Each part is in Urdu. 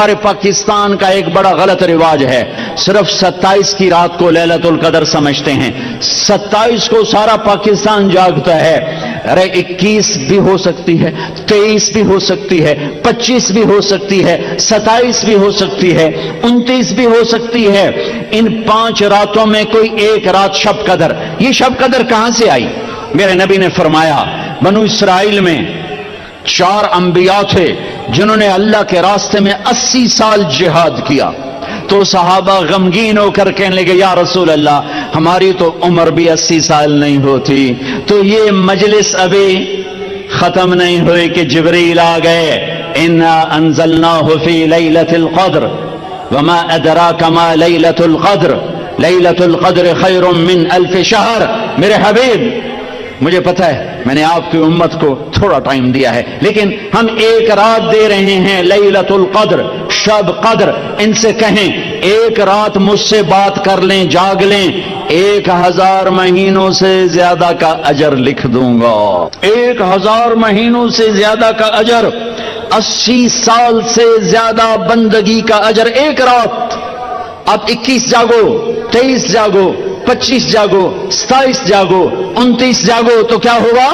ہمارے پاکستان کا ایک بڑا غلط رواج ہے، صرف 27 کی رات کو لیلۃ القدر سمجھتے ہیں۔ 27 کو سارا پاکستان جاگتا ہے، ارے 21 بھی ہو سکتی ہے، 23 بھی ہو سکتی ہے، 25 بھی ہو سکتی ہے، 27 بھی ہو سکتی ہے، 29 بھی ہو سکتی ہے۔ ان 5 راتوں میں کوئی ایک رات شب قدر، یہ شب قدر کہاں سے آئی؟ میرے نبی نے فرمایا بنو اسرائیل میں 4 انبیاء تھے جنہوں نے اللہ کے راستے میں 80 سال جہاد کیا۔ تو صحابہ غمگین ہو کر کہنے لگے یا رسول اللہ ہماری تو عمر بھی 80 سال نہیں ہوتی، تو یہ مجلس ابھی ختم نہیں ہوئی کہ جبریل آ گئے، انا انزلناہ فی لیلۃ القدر وما ادراک ما لیلۃ القدر لیلۃ القدر خیر من 1000 شہر۔ میرے حبیب مجھے پتہ ہے میں نے آپ کی امت کو تھوڑا ٹائم دیا ہے، لیکن ہم ایک رات دے رہے ہیں لیلۃ القدر، شب قدر۔ ان سے کہیں ایک رات مجھ سے بات کر لیں، جاگ لیں، 1000 مہینوں سے زیادہ کا اجر لکھ دوں گا۔ 1000 مہینوں سے زیادہ کا اجر، 80 سال سے زیادہ بندگی کا اجر ایک رات۔ اب 21 جاگو، 23 جاگو، 25 جاگو، 27 جاگو، 29 جاگو، تو کیا ہوگا؟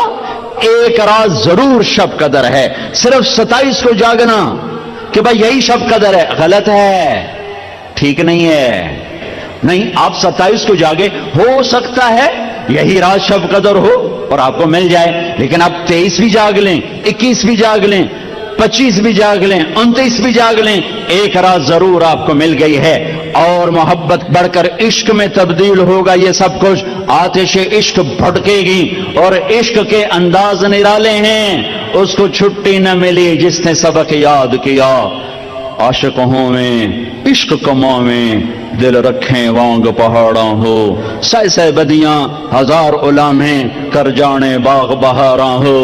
ایک رات ضرور شب قدر ہے۔ صرف 27 کو جاگنا کہ بھائی یہی شب قدر ہے، غلط ہے، ٹھیک نہیں ہے۔ نہیں، آپ 27 کو جاگے، ہو سکتا ہے یہی رات شب قدر ہو اور آپ کو مل جائے، لیکن آپ 23 بھی جاگ لیں، 21 بھی جاگ لیں، 25 بھی جاگ لیں، 29 بھی جاگ لیں، ایک رات ضرور آپ کو مل گئی ہے۔ اور محبت بڑھ کر عشق میں تبدیل ہوگا یہ سب کچھ، آتش عشق بھڑکے گی اور عشق کے انداز نرالے ہیں، اس کو چھٹی نہ ملی جس نے سبق یاد کیا۔ عاشق ہوں میں عشق کماں میں دل رکھیں وانگ پہاڑاں ہو، سہ سہ بدیاں 1000 علامیں کر جانے باغ بہاراں ہو،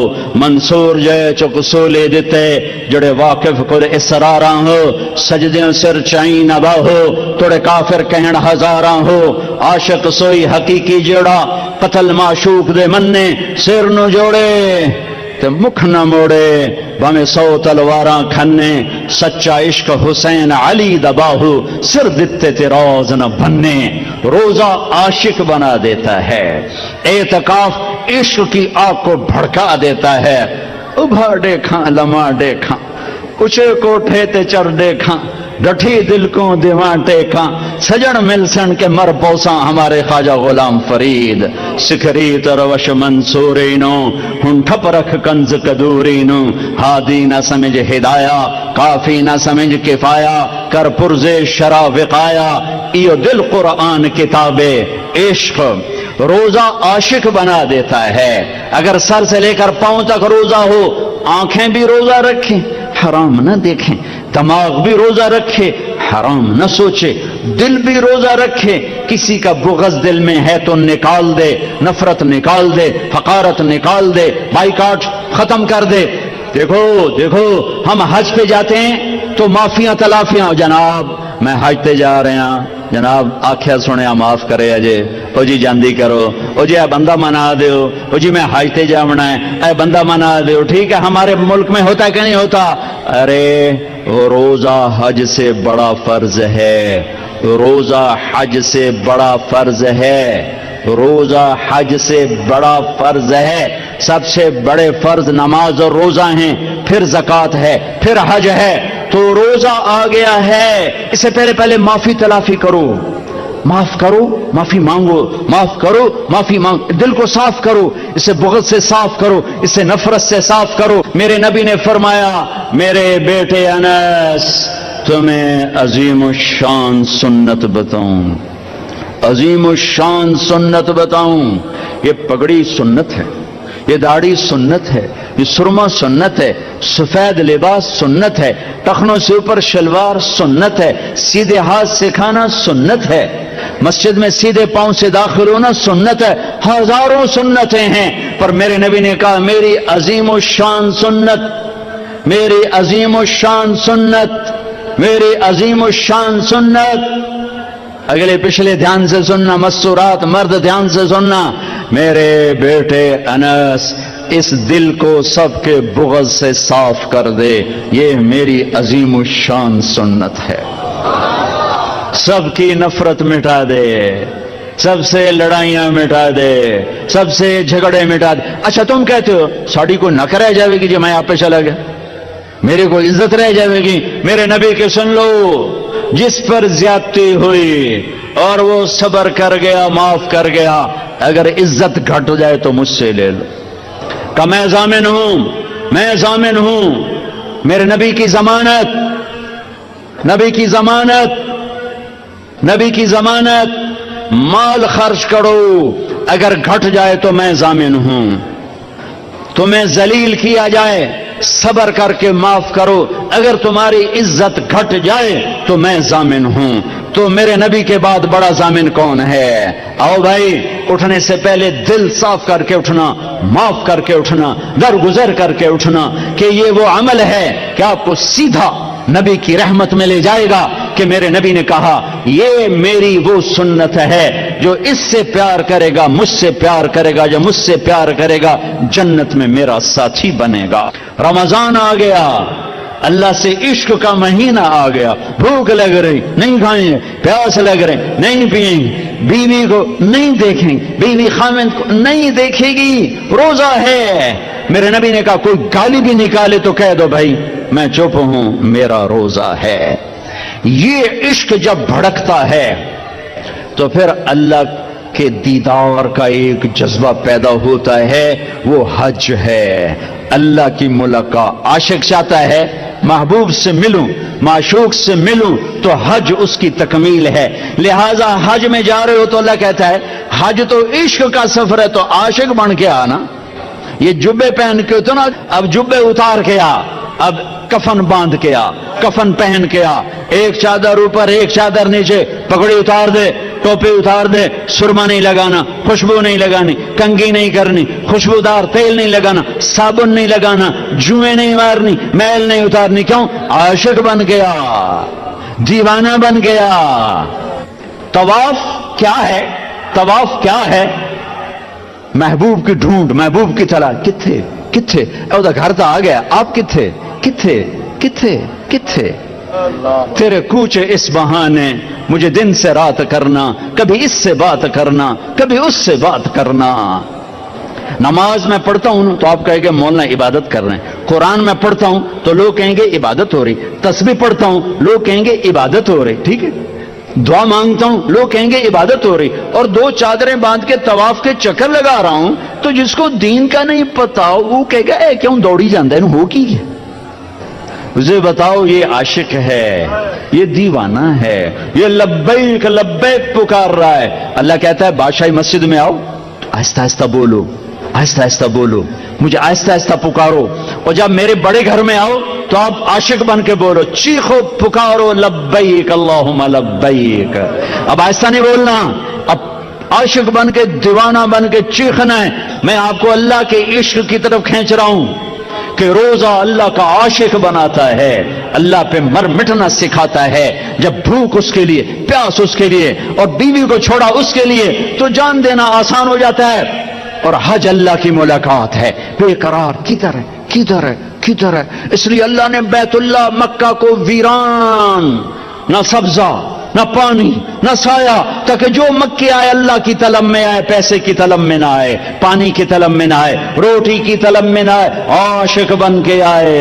منصور جے چک سولے دیتے جڑے واقف کر اسراراں ہو، سجدیں سر چائیں نبا ہو توڑے کافر کہن ہزاراں ہو، عاشق سوئی حقیقی جڑا قتل معشوق دے مننے سر نو جوڑے تے مکھ نہ موڑے، بھامے 100 تلواراں کھنے، سچا عشق حسین علی دباہو سر دتے تے روز نہ بننے۔ روزہ عاشق بنا دیتا ہے، اعتکاف عشق کی آگ کو بھڑکا دیتا ہے۔ ابھا دیکھاں لمحہ دیکھاں، اچھے کوٹھے تے چڑھ دیکھاں، ڈٹھی دل کو دیواں ٹیکاں، سجن ملسن کے مر پوساں ہمارے خواجہ غلام فرید، سکھری تروش منصورینو ہن ٹھپ رکھ کنز قدورینو، ہادی نہ سمجھ ہدایہ کافی نہ سمجھ کفایا، کر پرزے شرع وقایا، ایو دل قرآن کتاب عشق۔ روزہ عاشق بنا دیتا ہے۔ اگر سر سے لے کر پاؤں تک روزہ ہو، آنکھیں بھی روزہ رکھیں حرام نہ دیکھیں، دماغ بھی روزہ رکھے حرام نہ سوچے، دل بھی روزہ رکھے، کسی کا بغض دل میں ہے تو نکال دے، نفرت نکال دے، حقارت نکال دے، بائیکاٹ ختم کر دے۔ دیکھو دیکھو ہم حج پہ جاتے ہیں تو معافیاں تلافیاں، جناب میں حج تے جا رہے ہیں، جناب آکھیا سنیا معاف کرے اجے، او جی جاندی کرو، او جی اے بندہ منا دیو، او جی میں حج تے جاونا ہے، اے بندہ منا دیو۔ ٹھیک ہے ہمارے ملک میں ہوتا ہے کہ نہیں ہوتا؟ ارے روزہ حج سے بڑا فرض ہے، روزہ حج سے بڑا فرض ہے، روزہ حج سے بڑا فرض ہے۔ سب سے بڑے فرض نماز اور روزہ ہیں، پھر زکوٰۃ ہے، پھر حج ہے، تو روزہ آ گیا ہے۔ اس سے پہلے معافی تلافی کرو، معاف کرو معافی مانگو، معاف کرو معافی مانگو، دل کو صاف کرو، اسے بغض سے صاف کرو، اسے نفرت سے صاف کرو۔ میرے نبی نے فرمایا میرے بیٹے انس تمہیں عظیم الشان سنت بتاؤں، عظیم الشان سنت بتاؤں۔ یہ پگڑی سنت ہے، یہ داڑھی سنت ہے، یہ سرما سنت ہے، سفید لباس سنت ہے، ٹخنوں سے اوپر شلوار سنت ہے، سیدھے ہاتھ سے کھانا سنت ہے، مسجد میں سیدھے پاؤں سے داخل ہونا سنت ہے۔ ہزاروں سنتیں ہیں، پر میرے نبی نے کہا میری عظیم الشان سنت، میری عظیم الشان سنت، میری عظیم الشان سنت۔ اگلے پچھلے دھیان سے سننا، مستورات مرد دھیان سے سننا۔ میرے بیٹے انس اس دل کو سب کے بغض سے صاف کر دے، یہ میری عظیم الشان سنت ہے۔ سب کی نفرت مٹا دے، سب سے لڑائیاں مٹا دے، سب سے جھگڑے مٹا دے۔ اچھا تم کہتے ہو ساڑی کو نک رہ جائے گی جی میں آپ پہ چلا گیا، میرے کو عزت رہ جائے گی؟ میرے نبی کے سن لو، جس پر زیادتی ہوئی اور وہ صبر کر گیا، معاف کر گیا، اگر عزت گھٹ جائے تو مجھ سے لے لو کہ میں ضامن ہوں، میں ضامن ہوں، میرے نبی کی ضمانت، نبی کی ضمانت، نبی کی ضمانت، مال خرچ کرو، اگر گھٹ جائے تو میں ضامن ہوں، تمہیں ذلیل کیا جائے صبر کر کے معاف کرو، اگر تمہاری عزت گھٹ جائے تو میں ضامن ہوں۔ تو میرے نبی کے بعد بڑا ضامن کون ہے؟ آؤ بھائی، اٹھنے سے پہلے دل صاف کر کے اٹھنا، معاف کر کے اٹھنا، درگزر کر کے اٹھنا، کہ یہ وہ عمل ہے کہ آپ کو سیدھا نبی کی رحمت میں لے جائے گا، کہ میرے نبی نے کہا یہ میری وہ سنت ہے، جو اس سے پیار کرے گا مجھ سے پیار کرے گا، جو مجھ سے پیار کرے گا جنت میں میرا ساتھی بنے گا۔ رمضان آ گیا، اللہ سے عشق کا مہینہ آ گیا، بھوک لگ رہی نہیں کھائیں گے، پیاس لگ رہی نہیں پیئیں گے، بیوی کو نہیں دیکھیں گے، بیوی خامند کو نہیں دیکھے گی، روزہ ہے۔ میرے نبی نے کہا کوئی گالی بھی نکالے تو کہہ دو بھائی میں چپ ہوں، میرا روزہ ہے۔ یہ عشق جب بھڑکتا ہے تو پھر اللہ کے دیدار کا ایک جذبہ پیدا ہوتا ہے، وہ حج ہے، اللہ کی ملاقات۔ عاشق چاہتا ہے محبوب سے ملوں، معشوق سے ملوں، تو حج اس کی تکمیل ہے۔ لہذا حج میں جا رہے ہو تو اللہ کہتا ہے حج تو عشق کا سفر ہے، تو عاشق بن کے آنا۔ یہ جبے پہن کے تو نا، اب جبے اتار کے آ، اب کفن باندھ کے آ، کفن پہن کے آ، ایک چادر اوپر ایک چادر نیچے، پگڑی اتار دے، ٹوپی اتار دے، سرما نہیں لگانا، خوشبو نہیں لگانی، کنگھی نہیں کرنی، خوشبودار تیل نہیں لگانا، صابن نہیں لگانا، جوئیں نہیں مارنی، میل نہیں اتارنی۔ کیوں؟ عاشق بن گیا، دیوانہ بن گیا۔ طواف کیا ہے؟ طواف کیا ہے؟ محبوب کی ڈھونڈ، محبوب کی تلاش۔ کتھے کتھے؟ او دا گھر تو آ گیا، آپ کتھے کتھے کتھے کتھے؟ تیرے کوچے اس بہانے مجھے دن سے رات کرنا، کبھی اس سے بات کرنا، کبھی اس سے بات کرنا۔ نماز میں پڑھتا ہوں تو آپ کہیں گے مولانا عبادت کر رہے ہیں، قرآن میں پڑھتا ہوں تو لوگ کہیں گے عبادت ہو رہی، تسبیح پڑھتا ہوں لوگ کہیں گے عبادت ہو رہی، ٹھیک ہے، دعا مانگتا ہوں لوگ کہیں گے عبادت ہو رہی، اور دو چادریں باندھ کے طواف کے چکر لگا رہا ہوں، تو جس کو دین کا نہیں پتا وہ کہے گا اے کیوں دوڑی جاندہ ہے، ہو کی ہے؟ اسے بتاؤ یہ عاشق ہے، یہ دیوانہ ہے، یہ لبیک لبیک پکار رہا ہے۔ اللہ کہتا ہے بادشاہی مسجد میں آؤ، آہستہ آہستہ بولو، آہستہ آہستہ بولو، مجھے آہستہ آہستہ پکارو، اور جب میرے بڑے گھر میں آؤ تو آپ عاشق بن کے بولو، چیخو پکارو لبیک اللہم لبیک۔ اب آہستہ نہیں بولنا، اب عاشق بن کے دیوانہ بن کے چیخنا ہے۔ میں آپ کو اللہ کے عشق کی طرف کھینچ رہا ہوں کہ روزہ اللہ کا عاشق بناتا ہے، اللہ پہ مر مٹنا سکھاتا ہے۔ جب بھوک اس کے لیے، پیاس اس کے لیے، اور بیوی کو چھوڑا اس کے لیے، تو جان دینا آسان ہو جاتا ہے۔ اور حج اللہ کی ملاقات ہے، بے قرار کدھر ہے کدھر ہے کدھر ہے؟ اس لیے اللہ نے بیت اللہ مکہ کو ویران، نہ سبزہ نہ پانی نہ سایہ، تاکہ جو مکے آئے اللہ کی طلب میں آئے، پیسے کی طلب میں نہ آئے، پانی کی طلب میں نہ آئے، روٹی کی طلب میں نہ آئے، عاشق بن کے آئے،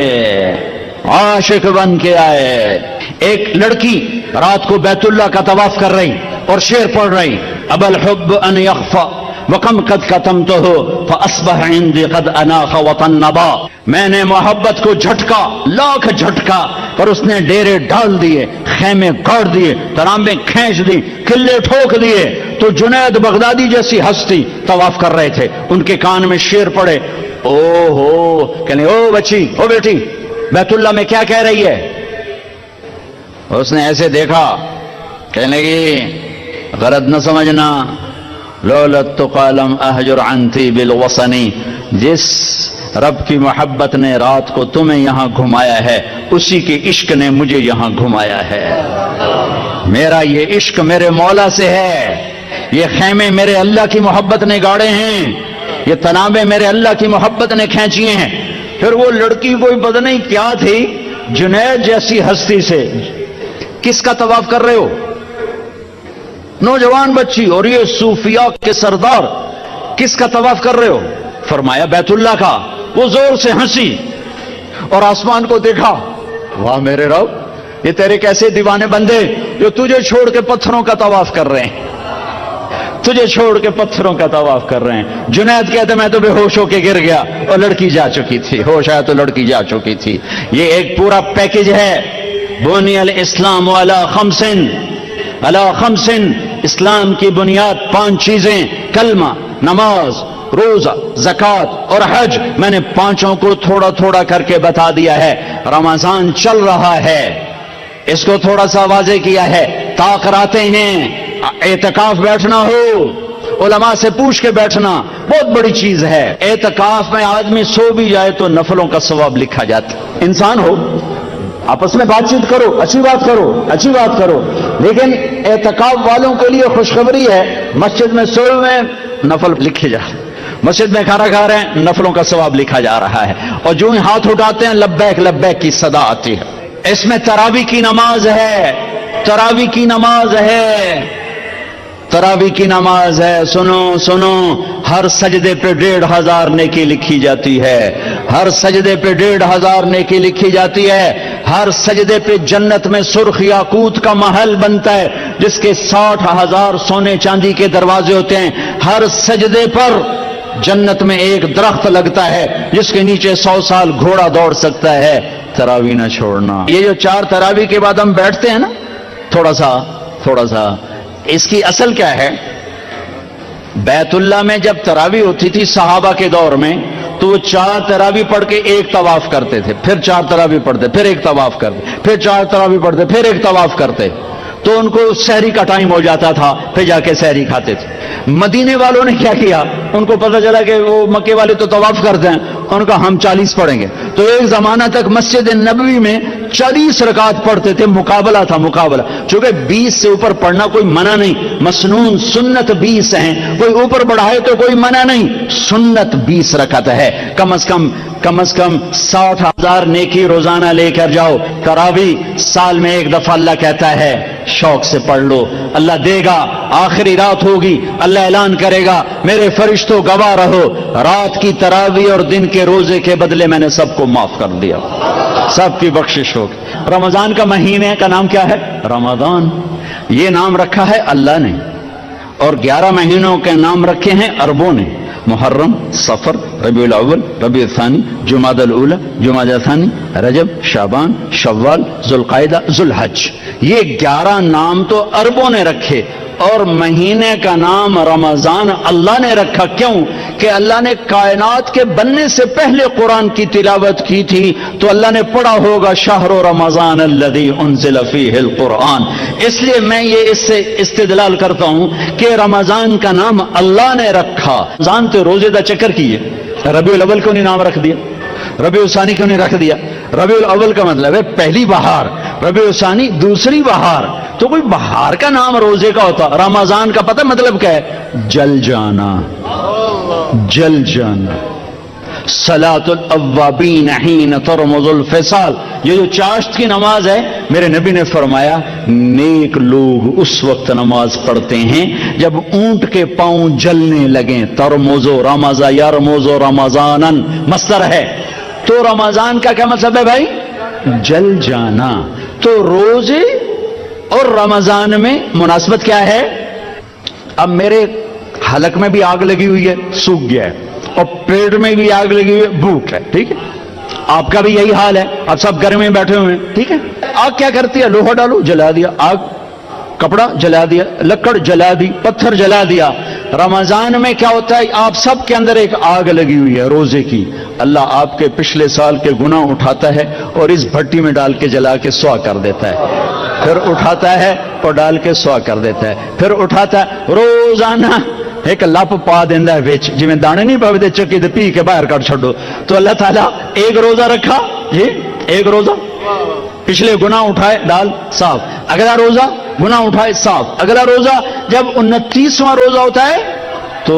عاشق بن کے آئے۔ ایک لڑکی رات کو بیت اللہ کا طواف کر رہی اور شعر پڑھ رہی، اب الحب ان یخفى وکم قد کتمتہ فاصبح عندی قد اناخ وطنبا۔ میں نے محبت کو جھٹکا، لاکھ جھٹکا، پر اس نے ڈیرے ڈال دیے، خیمے گاڑ دیے، ترامبیں کھینچ دی، قلعے ٹھوک دیے۔ تو جنید بغدادی جیسی ہستی طواف کر رہے تھے، ان کے کان میں شعر پڑے، او ہو کہنے او بچی، او بیٹی، بیت اللہ میں کیا کہہ رہی ہے؟ اس نے ایسے دیکھا، کہنے لگی غلط نہ سمجھنا، لولت قالم احجر عنتی بالوصنی، جس رب کی محبت نے رات کو تمہیں یہاں گھمایا ہے، اسی کے عشق نے مجھے یہاں گھمایا ہے۔ میرا یہ عشق میرے مولا سے ہے، یہ خیمے میرے اللہ کی محبت نے گاڑے ہیں، یہ تنابیں میرے اللہ کی محبت نے کھینچی ہیں. پھر وہ لڑکی کوئی پتہ نہیں کیا تھی، جنید جیسی ہستی سے. کس کا طواف کر رہے ہو؟ نوجوان بچی، اور یہ صوفیاء کے سردار، کس کا طواف کر رہے ہو؟ فرمایا بیت اللہ کا. وہ زور سے ہنسی اور آسمان کو دیکھا. واہ میرے رب، یہ تیرے کیسے دیوانے بندے جو تجھے چھوڑ کے پتھروں کا طواف کر رہے ہیں، تجھے چھوڑ کے پتھروں کا طواف کر رہے ہیں. جنید کہتے میں تو بے ہوش ہو کے گر گیا اور لڑکی جا چکی تھی. ہوش آیا تو لڑکی جا چکی تھی. یہ ایک پورا پیکج ہے. بنی الاسلام علی خمسن، اسلام کی بنیاد 5 چیزیں: کلمہ، نماز، روزہ، زکوٰۃ اور حج. میں نے 5 کو تھوڑا تھوڑا کر کے بتا دیا ہے. رمضان چل رہا ہے، اس کو تھوڑا سا واضح کیا ہے. تاخراتے ہیں، اعتکاف بیٹھنا ہو، علماء سے پوچھ کے بیٹھنا بہت بڑی چیز ہے. اعتکاف میں آدمی سو بھی جائے تو نفلوں کا ثواب لکھا جاتا. انسان ہو، آپس میں بات چیت کرو، اچھی بات کرو، لیکن اعتکاف والوں کے لیے خوشخبری ہے، مسجد میں سوئے ہوئے نفل لکھے جا رہے ہیں، مسجد میں کھانا کھا رہے ہیں نفلوں کا ثواب لکھا جا رہا ہے. اور جو ہی ہاتھ اٹھاتے ہیں لبیک لبیک کی صدا آتی ہے. اس میں تراویح کی نماز ہے، تراویح کی نماز ہے. سنو، ہر سجدے پہ 1500 نیکی لکھی جاتی ہے. ہر سجدے پہ 1500 نیکی لکھی جاتی ہے. ہر سجدے پہ جنت میں سرخ یاقوت کا محل بنتا ہے جس کے 60,000 سونے چاندی کے دروازے ہوتے ہیں. ہر سجدے پر جنت میں ایک درخت لگتا ہے جس کے نیچے 100 سال گھوڑا دوڑ سکتا ہے. تراویح نہ چھوڑنا. یہ جو 4 تراویح کے بعد ہم بیٹھتے ہیں نا تھوڑا سا، اس کی اصل کیا ہے؟ بیت اللہ میں جب تراویح ہوتی تھی صحابہ کے دور میں تو وہ 4 تراویح پڑھ کے ایک طواف کرتے تھے، پھر 4 تراویح پڑھتے، پھر ایک طواف کرتے، پھر 4 تراویح پڑھتے، پھر ایک طواف کرتے. تو ان کو سحری کا ٹائم ہو جاتا تھا، پھر جا کے سحری کھاتے تھے. مدینے والوں نے کیا کیا؟ ان کو پتہ چلا کہ وہ مکے والے تو طواف کرتے ہیں، ان کا ہم 40 پڑھیں گے. تو ایک زمانہ تک مسجد نبوی میں 40 رکعت پڑھتے تھے. مقابلہ تھا. چونکہ 20 سے اوپر پڑھنا کوئی منع نہیں، مسنون سنت 20 ہیں، کوئی اوپر بڑھائے تو کوئی منع نہیں. سنت 20 رکعت ہے. کم از کم 60,000 نیکی روزانہ لے کر جاؤ. تراویح سال میں ایک دفعہ اللہ کہتا ہے شوق سے پڑھ لو، اللہ دے گا. آخری رات ہوگی، اللہ اعلان کرے گا میرے فرشتوں گواہ رہو، رات کی تراویح اور دن کے روزے کے بدلے میں نے سب کو معاف کر دیا، سب کی بخشش ہوگی. رمضان کا مہینے کا نام کیا ہے؟ رمضان. یہ نام رکھا ہے اللہ نے، اور 11 مہینوں کے نام رکھے ہیں عربوں نے: محرم، صفر، ربیع الاول، ربیع الثانی، جمادی الاولی، جمادی الثانی، رجب، شعبان، شوال، ذوالقعدہ، ذوالحج. یہ 11 نام تو عربوں نے رکھے، اور مہینے کا نام رمضان اللہ نے رکھا. کیوں؟ کہ اللہ نے کائنات کے بننے سے پہلے قرآن کی تلاوت کی تھی تو اللہ نے پڑھا ہوگا شہر رمضان الذی انزل فیہ القرآن. اس لیے میں یہ اس سے استدلال کرتا ہوں کہ رمضان کا نام اللہ نے رکھا. جانتے روزے دا چکر کیے، ربیع الاول کیوں نہیں نام رکھ دیا؟ ربیع الثانی کیوں نہیں رکھ دیا؟ ربیع الاول کا مطلب ہے پہلی بہار، ربیع الثانی دوسری بہار. تو کوئی بہار کا نام روزے کا ہوتا. رمضان کا پتہ مطلب کیا ہے؟ جل جانا. صلاۃ الاوابین حین ترمض الفصال. یہ جو چاشت کی نماز ہے، میرے نبی نے فرمایا نیک لوگ اس وقت نماز پڑھتے ہیں جب اونٹ کے پاؤں جلنے لگیں. ترمض رمض یرمض رمضانا مصدر ہے. تو رمضان کا کیا مطلب ہے بھائی؟ جل جانا. تو روزے اور رمضان میں مناسبت کیا ہے؟ اب میرے حلق میں بھی آگ لگی ہوئی ہے، سوکھ گیا ہے، اور پیٹ میں بھی آگ لگی ہوئی ہے، بھوک ہے. ٹھیک ہے، آپ کا بھی یہی حال ہے. اب سب گھر میں بیٹھے ہوئے ہیں. ٹھیک ہے، آگ کیا کرتی ہے؟ لوہا ڈالو، جلا دیا. آگ کپڑا جلا دیا، لکڑ جلا دی، پتھر جلا دیا. رمضان میں کیا ہوتا ہے؟ آپ سب کے اندر ایک آگ لگی ہوئی ہے روزے کی. اللہ آپ کے پچھلے سال کے گناہ اٹھاتا ہے اور اس بھٹی میں ڈال کے جلا کے سوا کر دیتا ہے. پھر اٹھاتا ہے اور ڈال کے سوا کر دیتا ہے. پھر اٹھاتا ہے روزانہ ایک لپ پا دینا ہے بچ، جی میں دانے نہیں پاوے چکی تو پی کے باہر کٹ چھوڑو. تو اللہ تعالیٰ ایک روزہ رکھا، جی ایک روزہ، پچھلے گناہ اٹھائے ڈال صاف. اگلا روزہ گناہ اٹھائے صاف. اگلا روزہ جب 29واں روزہ ہوتا ہے تو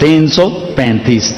335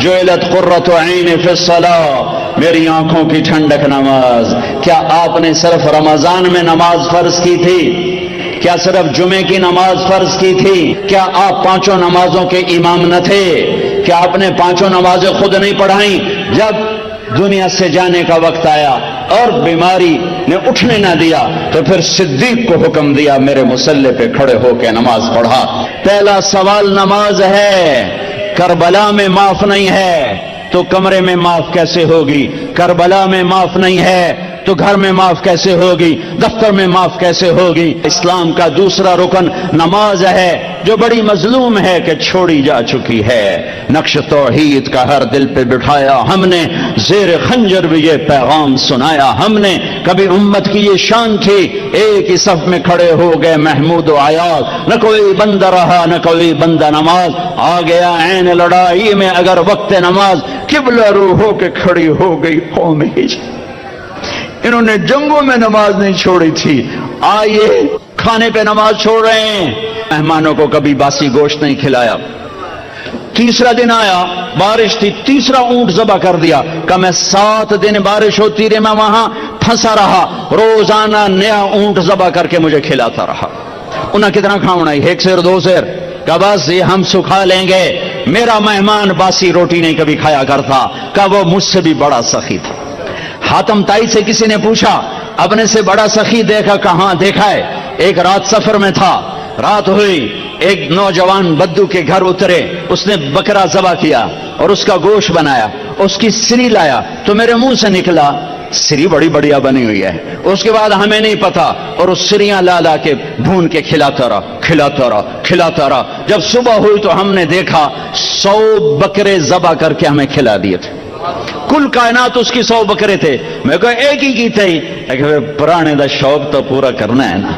جعلت قرۃ عین فی الصلاۃ، میری آنکھوں کی ٹھنڈک نماز۔ کیا آپ نے صرف رمضان میں نماز فرض کی تھی؟ کیا صرف جمعے کی نماز فرض کی تھی؟ کیا آپ پانچوں نمازوں کے امام نہ تھے؟ کیا آپ نے پانچوں نمازیں خود نہیں پڑھائیں؟ جب دنیا سے جانے کا وقت آیا اور بیماری نے اٹھنے نہ دیا تو پھر صدیق کو حکم دیا میرے مصلی پہ کھڑے ہو کے نماز پڑھا۔ پہلا سوال نماز ہے، کربلا میں معاف نہیں ہے تو کمرے میں معاف کیسے ہوگی؟ کربلا میں معاف نہیں ہے تو گھر میں معاف کیسے ہوگی؟ دفتر میں معاف کیسے ہوگی؟ اسلام کا دوسرا رکن نماز ہے، جو بڑی مظلوم ہے کہ چھوڑی جا چکی ہے۔ نقش توحید کا ہر دل پہ بٹھایا ہم نے، زیر خنجر بھی یہ پیغام سنایا ہم نے۔ کبھی امت کی یہ شان تھی، ایک ہی صف میں کھڑے ہو گئے محمود و عیاض، نہ کوئی بندہ رہا نہ کوئی بندہ نماز۔ آ گیا عین لڑائی میں اگر وقت نماز، قبلہ رو ہو کے کھڑی ہو گئی قوم ہجر۔ انہوں نے جنگوں میں نماز نہیں چھوڑی تھی، آئیے کھانے پہ نماز چھوڑ رہے ہیں۔ مہمانوں کو کبھی باسی گوشت نہیں کھلایا۔ تیسرا دن آیا، بارش تھی، تیسرا اونٹ ذبح کر دیا کہ میں 7 دن بارش ہوتی رہی، میں وہاں پھنسا رہا، روزانہ نیا اونٹ ذبح کر کے مجھے کھلاتا رہا۔ انہیں کتنا کھاؤنا، ایک سیر 2 سیر کہ بس یہ ہم سکھا لیں گے۔ میرا مہمان باسی روٹی نہیں کبھی کھایا کرتا، کہ وہ مجھ سے بھی بڑا سخی تھا۔ حاتم تائی سے کسی نے پوچھا اپنے سے بڑا سخی دیکھا؟ کہاں دیکھا ہے؟ ایک رات سفر میں تھا، رات ہوئی، ایک نوجوان بدو کے گھر اترے، اس نے بکرا ذبح کیا اور اس کا گوشت بنایا، اس کی سری لایا تو میرے منہ سے نکلا سری بڑی بڑھیا بنی ہوئی ہے۔ اس کے بعد ہمیں نہیں پتا، اور اس سریاں لا لا کے بھون کے کھلاتا رہا۔ جب صبح ہوئی تو ہم نے دیکھا 100 بکرے ذبح کر کے ہمیں کھلا دیے تھے۔ کل کائنات اس کی 100 بکرے تھے، میں کہا ایک ہی کی تھی، پرانے دا شوق تو پورا کرنا ہے نا۔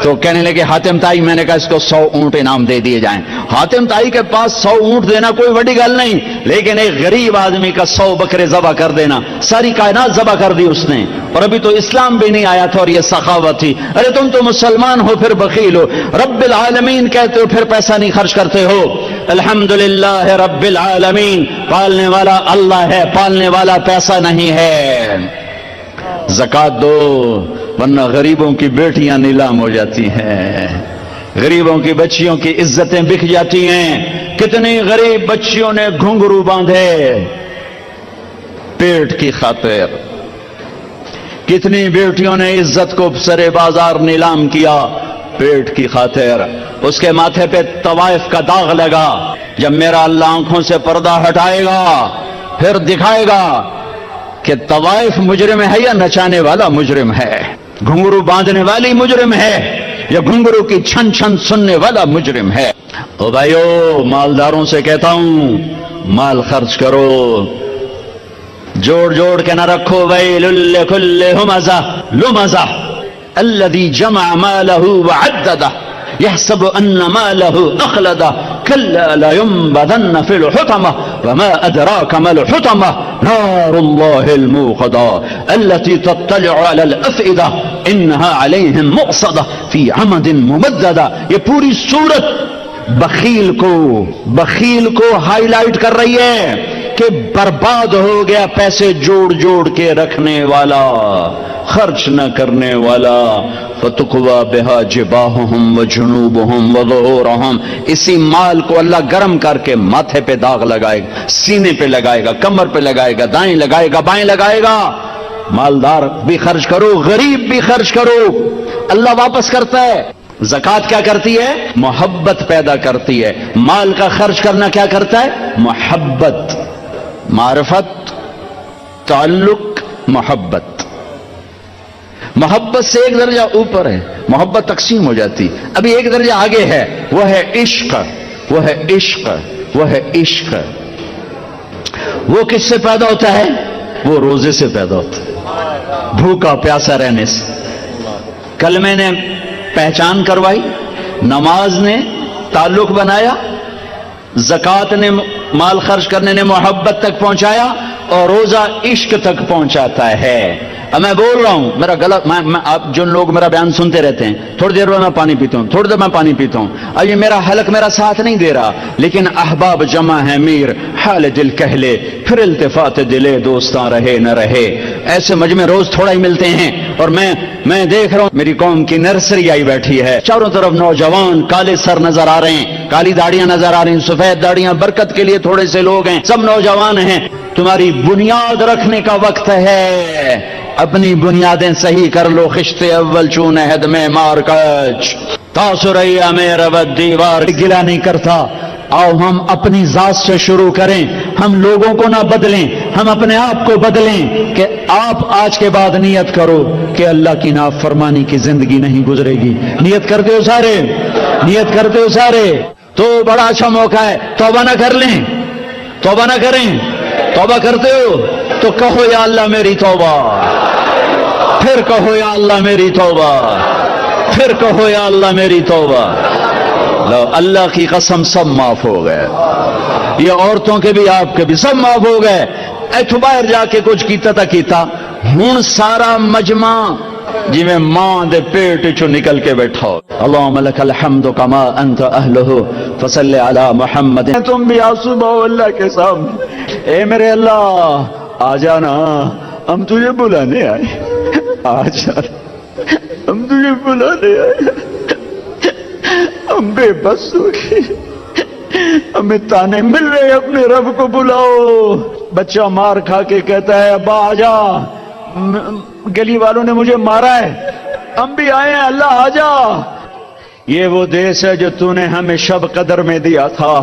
تو کہنے لگے حاتم تائی، میں نے کہا اس کو 100 اونٹ انعام دے دیے جائیں۔ حاتم تائی کے پاس 100 اونٹ دینا کوئی بڑی گل نہیں، لیکن ایک غریب آدمی کا 100 بکرے ذبح کر دینا، ساری کائنات ذبح کر دی اس نے، اور ابھی تو اسلام بھی نہیں آیا تھا اور یہ سخاوت تھی۔ ارے تم تو مسلمان ہو پھر بخیل ہو، رب العالمین کہتے ہو پھر پیسہ نہیں خرچ کرتے ہو۔ الحمدللہ رب العالمین، پالنے والا اللہ ہے، پالنے والا پیسہ نہیں ہے۔ زکات دو، ورنہ غریبوں کی بیٹیاں نیلام ہو جاتی ہیں، غریبوں کی بچیوں کی عزتیں بک جاتی ہیں۔ کتنی غریب بچیوں نے گھنگرو باندھے پیٹ کی خاطر، کتنی بیٹیوں نے عزت کو سرے بازار نیلام کیا پیٹ کی خاطر۔ اس کے ماتھے پہ طوائف کا داغ لگا۔ جب میرا اللہ آنکھوں سے پردہ ہٹائے گا پھر دکھائے گا کہ طوائف مجرم ہے یا نچانے والا مجرم ہے، گھنگرو باندھنے والی مجرم ہے یا گھنگرو کی چھن چھن سننے والا مجرم ہے۔ او بھائیو، مالداروں سے کہتا ہوں مال خرچ کرو، جوڑ جوڑ کے نہ رکھو۔ ویل لکل ہمزہ لمزہ الذی جمع مالہ وعددہ يحسب أن ماله أخلده كلا لينبذن في الحطمة وما أدراك ما الحطمة نار الله الموقدة التي تطلع على الأفئدة إنها عليهم مؤصدة في عمد ممددة۔ یہ پوری صورت بخیل کو ہائی لائٹ کر رہی ہے کہ برباد ہو گیا پیسے جوڑ جوڑ کے رکھنے والا، خرچ نہ کرنے والا۔ فَتُقْوَى بِهَا جِبَاهُهُمْ وَجُنُوبُهُمْ وَظُهُورُهُمْ، اسی مال کو اللہ گرم کر کے ماتھے پہ داغ لگائے گا، سینے پہ لگائے گا، کمر پہ لگائے گا، دائیں لگائے گا، بائیں لگائے گا۔ مالدار بھی خرچ کرو، غریب بھی خرچ کرو، اللہ واپس کرتا ہے۔ زکوٰۃ کیا کرتی ہے؟ محبت پیدا کرتی ہے۔ مال کا خرچ کرنا کیا کرتا ہے؟ محبت، معرفت، تعلق، محبت۔ محبت سے ایک درجہ اوپر ہے، محبت تقسیم ہو جاتی، ابھی ایک درجہ آگے ہے، وہ ہے عشق، وہ ہے عشق، وہ ہے عشق۔ وہ کس سے پیدا ہوتا ہے؟ وہ روزے سے پیدا ہوتا ہے، بھوکا پیاسا رہنے سے۔ کلمے نے پہچان کروائی، نماز نے تعلق بنایا، زکوٰۃ نے مال خرچ کرنے نے محبت تک پہنچایا، اور روزہ عشق تک پہنچاتا ہے۔ اب میں بول رہا ہوں میرا گلا آپ جو لوگ میرا بیان سنتے رہتے ہیں تھوڑی دیر میں پانی پیتا ہوں تھوڑی دیر میں پانی پیتا ہوں اب یہ میرا حلق میرا ساتھ نہیں دے رہا لیکن احباب جمع ہے میر حال دل کہہ لے پھر التفات دلے دوستاں رہے نہ رہے ایسے مجمع روز تھوڑا ہی ملتے ہیں اور میں دیکھ رہا ہوں میری قوم کی نرسری آئی بیٹھی ہے چاروں طرف نوجوان کالے سر نظر آ رہے ہیں کالی داڑیاں نظر آ رہی ہیں سفید داڑیاں برکت کے لیے تھوڑے سے لوگ ہیں سب نوجوان ہیں تمہاری بنیاد رکھنے کا وقت ہے اپنی بنیادیں صحیح کر لو خشت اول چون عہد میں مار کچ تاثریا میرا دیوار گلا نہیں کرتا آؤ ہم اپنی ذات سے شروع کریں ہم لوگوں کو نہ بدلیں ہم اپنے آپ کو بدلیں کہ آپ آج کے بعد نیت کرو کہ اللہ کی نافرمانی کی زندگی نہیں گزرے گی نیت کرتے ہو سارے نیت کرتے ہو سارے تو بڑا اچھا موقع ہے توبہ نہ کر لیں توبہ نہ کریں توبہ کرتے ہو تو کہو یا اللہ میری توبہ پھر کہو یا اللہ میری توبہ پھر کہو یا اللہ میری توبہ لو اللہ کی قسم سب معاف ہو گئے یہ عورتوں کے بھی آپ کے بھی سب معاف ہو گئے ایتھو باہر جا کے کچھ کیتا ہوں سارا مجمع جی میں ماں دے پیٹ چو نکل کے بیٹھا ہو اللہم لک الحمد کما انت اہلہ فصلی علی محمد تم بھی آنسو بہو اللہ کے سامنے اے میرے اللہ آ جانا ہم تجھے بلانے آئے آ جانا ہم تجھے بلانے آئے ہم بے بس ہو گئے ہمیں تانے مل رہے اپنے رب کو بلاؤ بچہ مار کھا کے کہتا ہے ابا آجا گلی والوں نے مجھے مارا ہے ہم بھی آئے ہیں اللہ آجا یہ وہ دیش ہے جو تو نے ہمیں شب قدر میں دیا تھا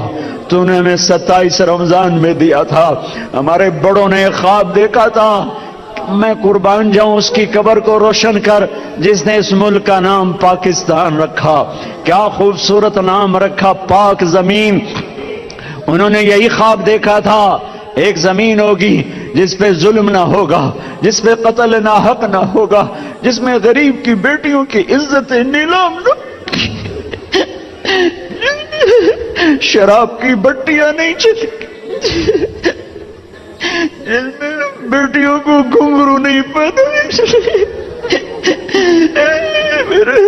تو نے ہمیں 27 رمضان میں دیا تھا ہمارے بڑوں نے خواب دیکھا تھا میں قربان جاؤں اس کی قبر کو روشن کر جس نے اس ملک کا نام پاکستان رکھا کیا خوبصورت نام رکھا پاک زمین انہوں نے یہی خواب دیکھا تھا ایک زمین ہوگی جس پہ ظلم نہ ہوگا جس پہ قتل نہ حق نہ ہوگا جس میں غریب کی بیٹیوں کی عزت نیلام نہ شراب کی بٹیاں نہیں چلے جس میں بیٹیوں کو گھنگرو نہیں پیدا میرے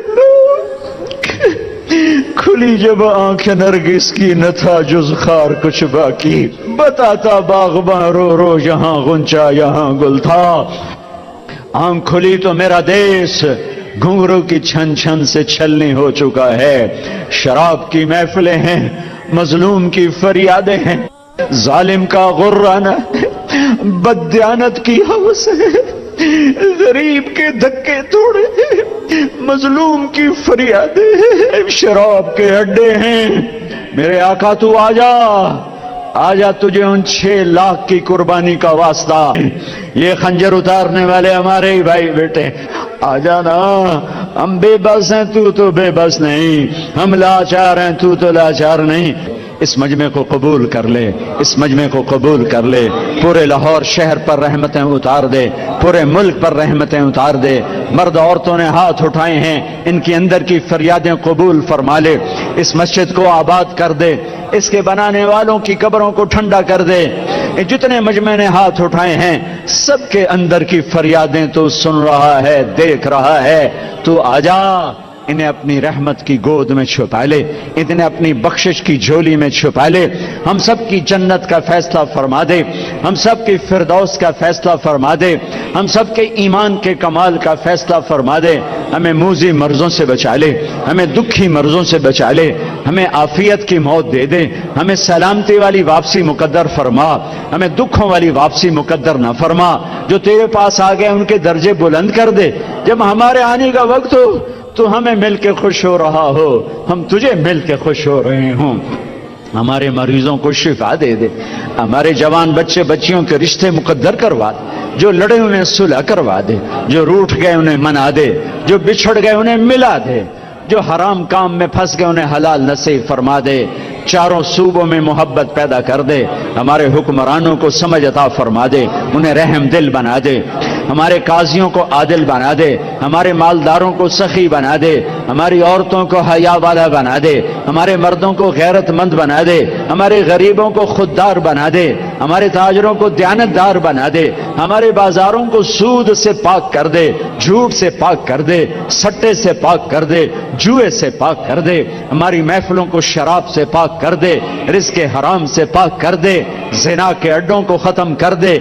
کھلی جب آنکھ نرگس کی نہ تھا جز خار کچھ باقی بتاتا باغباں رو رو یہاں غنچہ یہاں گل تھا آنکھ کھلی تو میرا دیس گھنگرو کی چھن چھن سے چھلنی ہو چکا ہے شراب کی محفلیں ہیں مظلوم کی فریادیں ہیں ظالم کا غرانہ بددیانت کی ہوس ہے غریب کے دھکے توڑے مظلوم کی فریادیں شراب کے اڈے ہیں میرے آقا تو آجا تجھے ان 6 لاکھ کی قربانی کا واسطہ یہ خنجر اتارنے والے ہمارے ہی بھائی بیٹے آجا نا ہم بے بس ہیں تو بے بس نہیں ہم لاچار ہیں تو لاچار نہیں اس مجمع کو قبول کر لے اس مجمع کو قبول کر لے پورے لاہور شہر پر رحمتیں اتار دے پورے ملک پر رحمتیں اتار دے مرد عورتوں نے ہاتھ اٹھائے ہیں ان کی اندر کی فریادیں قبول فرما لے اس مسجد کو آباد کر دے اس کے بنانے والوں کی قبروں کو ٹھنڈا کر دے جتنے مجمع نے ہاتھ اٹھائے ہیں سب کے اندر کی فریادیں تو سن رہا ہے دیکھ رہا ہے تو آجا انہیں اپنی رحمت کی گود میں چھپا لے انہیں اپنی بخشش کی جھولی میں چھپا لے ہم سب کی جنت کا فیصلہ فرما دے ہم سب کی فردوس کا فیصلہ فرما دے ہم سب کے ایمان کے کمال کا فیصلہ فرما دے ہمیں موذی مرضوں سے بچا لے ہمیں دکھی مرضوں سے بچا لے ہمیں عافیت کی موت دے دے ہمیں سلامتی والی واپسی مقدر فرما ہمیں دکھوں والی واپسی مقدر نہ فرما جو تیرے پاس آ گئے ان کے درجے بلند کر دے جب ہمارے آنے کا وقت ہو تو ہمیں مل کے خوش ہو رہا ہو ہم تجھے مل کے خوش ہو رہے ہوں ہمارے مریضوں کو شفا دے دے ہمارے جوان بچے بچیوں کے رشتے مقدر کروا دے جو لڑے انہیں صلح کروا دے جو روٹھ گئے انہیں منا دے جو بچھڑ گئے انہیں ملا دے جو حرام کام میں پھنس گئے انہیں حلال نصیب فرما دے چاروں صوبوں میں محبت پیدا کر دے ہمارے حکمرانوں کو سمجھ عطا فرما دے انہیں رحم دل بنا دے ہمارے قاضیوں کو عادل بنا دے، ہمارے مالداروں کو سخی بنا دے، ہماری عورتوں کو حیا والا بنا دے، ہمارے مردوں کو غیرت مند بنا دے، ہمارے غریبوں کو خوددار بنا دے، ہمارے تاجروں کو دیانتدار بنا دے، ہمارے بازاروں کو سود سے پاک کر دے، جھوٹ سے پاک کر دے، سٹے سے پاک کر دے، جوئے سے پاک کر دے، ہماری محفلوں کو شراب سے پاک کر دے، رزق حرام سے پاک کر دے، زنا کے اڈوں کو ختم کر دے،